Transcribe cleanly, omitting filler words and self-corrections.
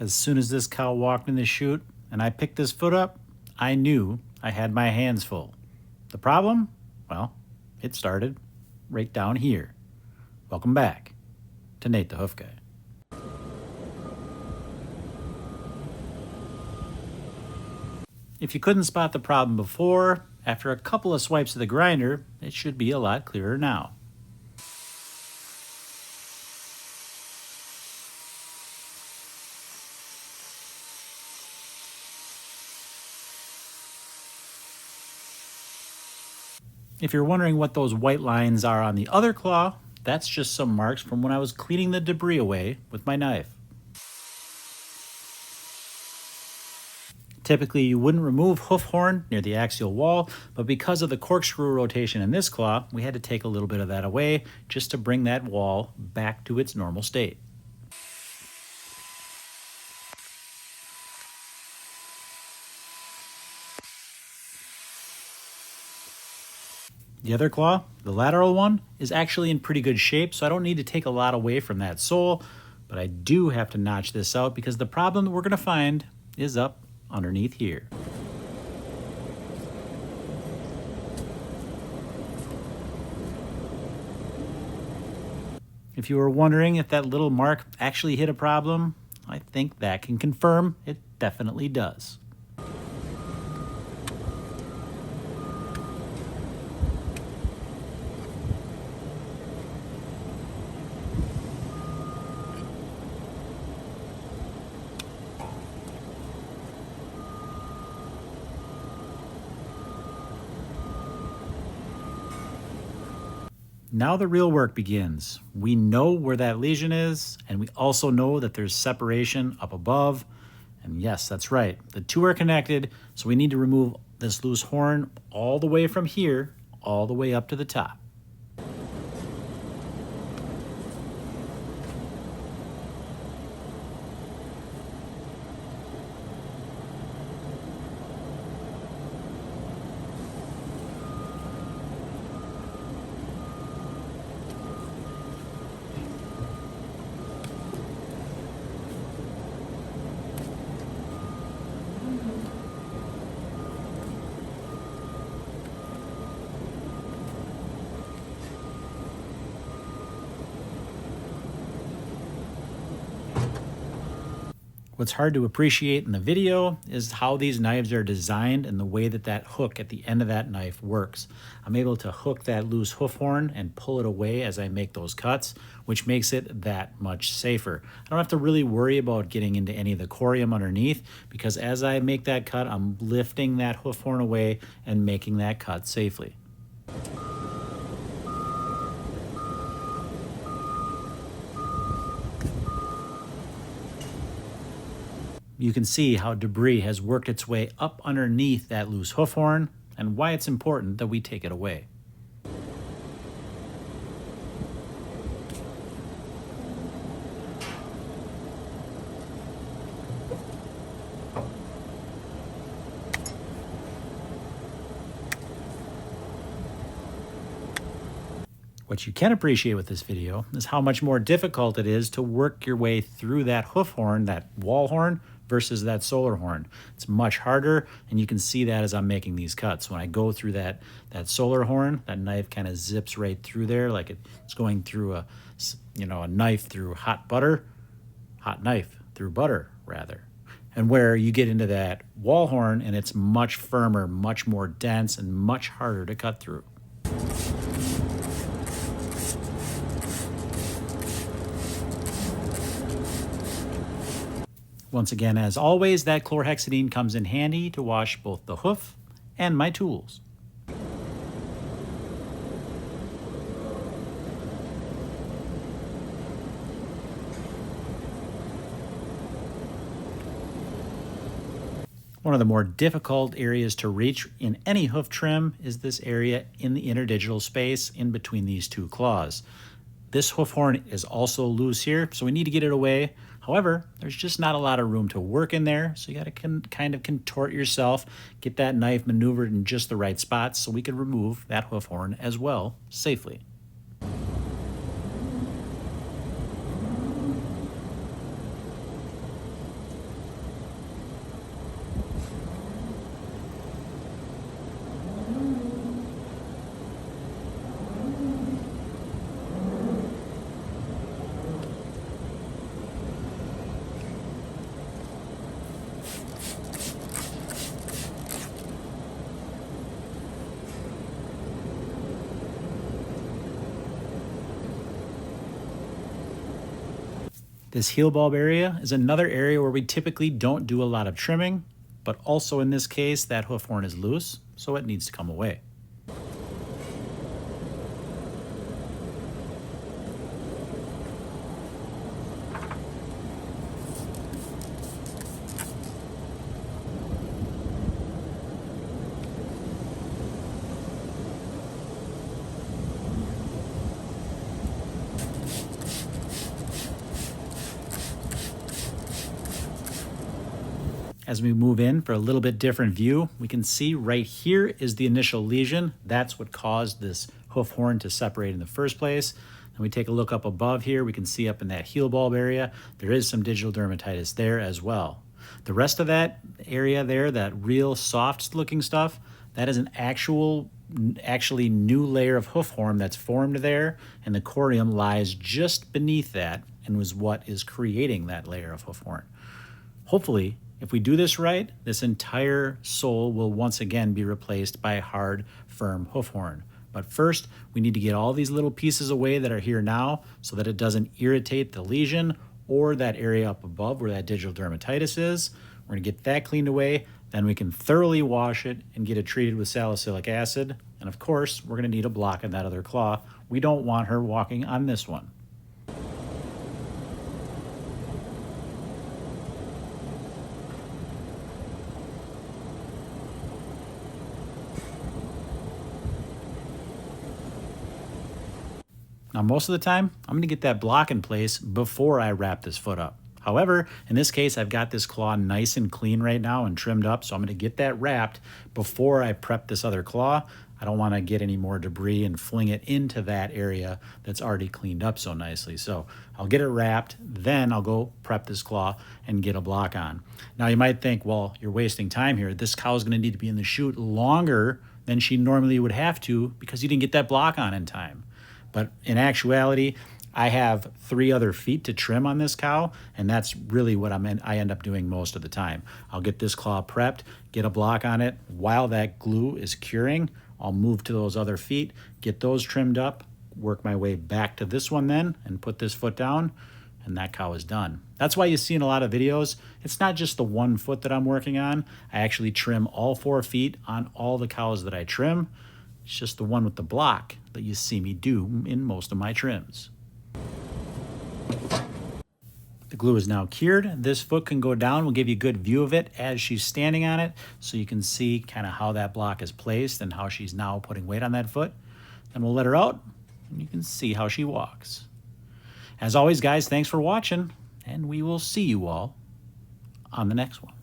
As soon as this cow walked in the chute and I picked this foot up, I knew I had my hands full. The problem? Well, it started right down here. Welcome back to Nate the Hoof Guy. If you couldn't spot the problem before, after a couple of swipes of the grinder, it should be a lot clearer now. If you're wondering what those white lines are on the other claw, that's just some marks from when I was cleaning the debris away with my knife. Typically, you wouldn't remove hoof horn near the axial wall, but because of the corkscrew rotation in this claw, we had to take a little bit of that away just to bring that wall back to its normal state. The other claw, the lateral one, is actually in pretty good shape, so I don't need to take a lot away from that sole, but I do have to notch this out because the problem that we're going to find is up underneath here. If you were wondering if that little mark actually hit a problem, I think that can confirm it definitely does. Now the real work begins. We know where that lesion is, and we also know that there's separation up above. And yes, that's right. The two are connected, so we need to remove this loose horn all the way from here, all the way up to the top. What's hard to appreciate in the video is how these knives are designed and the way that that hook at the end of that knife works. I'm able to hook that loose hoof horn and pull it away as I make those cuts, which makes it that much safer. I don't have to really worry about getting into any of the corium underneath because as I make that cut, I'm lifting that hoof horn away and making that cut safely. You can see how debris has worked its way up underneath that loose hoof horn and why it's important that we take it away. What you can appreciate with this video is how much more difficult it is to work your way through that hoof horn, that wall horn, versus that solar horn. It's much harder, and you can see that as I'm making these cuts. When I go through that solar horn, that knife kind of zips right through there like it's going through a knife through hot knife through butter, rather. And where you get into that wall horn, and it's much firmer, much more dense, and much harder to cut through. Once again, as always, that chlorhexidine comes in handy to wash both the hoof and my tools. One of the more difficult areas to reach in any hoof trim is this area in the interdigital space in between these two claws. This hoof horn is also loose here, so we need to get it away. However, there's just not a lot of room to work in there, so you got to kind of contort yourself, get that knife maneuvered in just the right spots so we can remove that hoof horn as well safely. This heel bulb area is another area where we typically don't do a lot of trimming, but also in this case, that hoof horn is loose, so it needs to come away. As we move in for a little bit different view, we can see right here is the initial lesion. That's what caused this hoof horn to separate in the first place. And we take a look up above here, we can see up in that heel bulb area, there is some digital dermatitis there as well. The rest of that area there, that real soft looking stuff, that is an actually new layer of hoof horn that's formed there, and the corium lies just beneath that and was what is creating that layer of hoof horn. Hopefully, if we do this right, this entire sole will once again be replaced by a hard, firm hoof horn. But first, we need to get all these little pieces away that are here now so that it doesn't irritate the lesion or that area up above where that digital dermatitis is. We're gonna get that cleaned away, then we can thoroughly wash it and get it treated with salicylic acid. And of course, we're gonna need a block on that other claw. We don't want her walking on this one. Now, most of the time, I'm gonna get that block in place before I wrap this foot up. However, in this case, I've got this claw nice and clean right now and trimmed up, so I'm gonna get that wrapped before I prep this other claw. I don't wanna get any more debris and fling it into that area that's already cleaned up so nicely. So I'll get it wrapped, then I'll go prep this claw and get a block on. Now, you might think, well, you're wasting time here. This cow's gonna need to be in the chute longer than she normally would have to because you didn't get that block on in time. But in actuality, I have 3 other feet to trim on this cow, and that's really what I end up doing most of the time. I'll get this claw prepped, get a block on it. While that glue is curing, I'll move to those other feet, get those trimmed up, work my way back to this one then, and put this foot down, and that cow is done. That's why you see in a lot of videos, it's not just the one foot that I'm working on. I actually trim all 4 feet on all the cows that I trim. It's just the one with the block that you see me do in most of my trims. The glue is now cured. This foot can go down. We'll give you a good view of it as she's standing on it so you can see kind of how that block is placed and how she's now putting weight on that foot. Then we'll let her out and you can see how she walks. As always, guys, thanks for watching, and we will see you all on the next one.